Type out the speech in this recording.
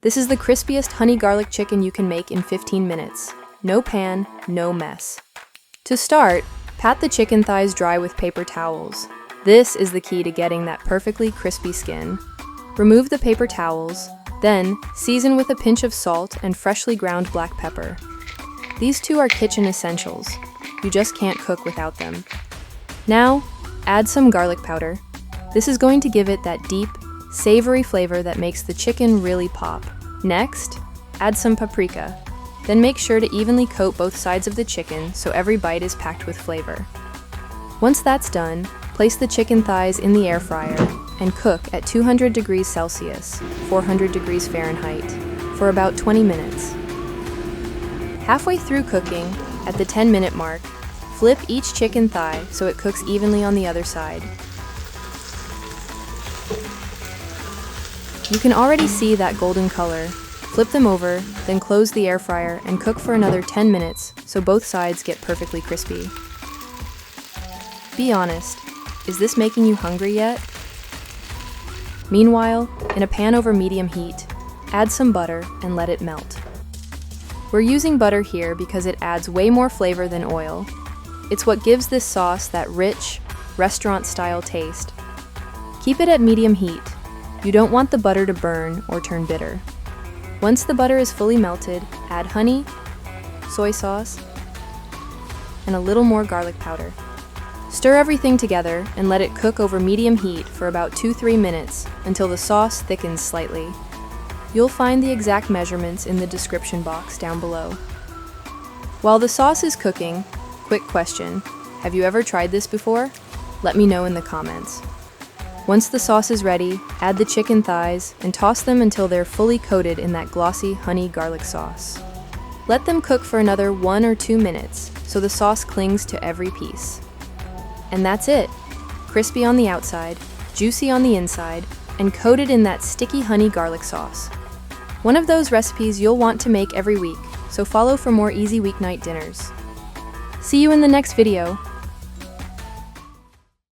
This is the crispiest honey garlic chicken you can make in 15 minutes. No pan, no mess. To start, pat the chicken thighs dry with paper towels. This is the key to getting that perfectly crispy skin. Remove the paper towels, then season with a pinch of salt and freshly ground black pepper. These two are kitchen essentials. You just can't cook without them. Now, add some garlic powder. This is going to give it that deep, savory flavor that makes the chicken really pop. Next, add some paprika. Then make sure to evenly coat both sides of the chicken so every bite is packed with flavor. Once that's done, place the chicken thighs in the air fryer and cook at 200 degrees Celsius, 400 degrees Fahrenheit, for about 20 minutes. Halfway through cooking, at the 10-minute mark, flip each chicken thigh so it cooks evenly on the other side. You can already see that golden color. Flip them over, then close the air fryer and cook for another 10 minutes so both sides get perfectly crispy. Be honest, is this making you hungry yet? Meanwhile, in a pan over medium heat, add some butter and let it melt. We're using butter here because it adds way more flavor than oil. It's what gives this sauce that rich, restaurant-style taste. Keep it at medium heat. You don't want the butter to burn or turn bitter. Once the butter is fully melted, add honey, soy sauce, and a little more garlic powder. Stir everything together and let it cook over medium heat for about 2-3 minutes until the sauce thickens slightly. You'll find the exact measurements in the description box down below. While the sauce is cooking, quick question, have you ever tried this before? Let me know in the comments. Once the sauce is ready, add the chicken thighs and toss them until they're fully coated in that glossy honey garlic sauce. Let them cook for another 1 or 2 minutes so the sauce clings to every piece. And that's it! Crispy on the outside, juicy on the inside, and coated in that sticky honey garlic sauce. One of those recipes you'll want to make every week, so follow for more easy weeknight dinners. See you in the next video!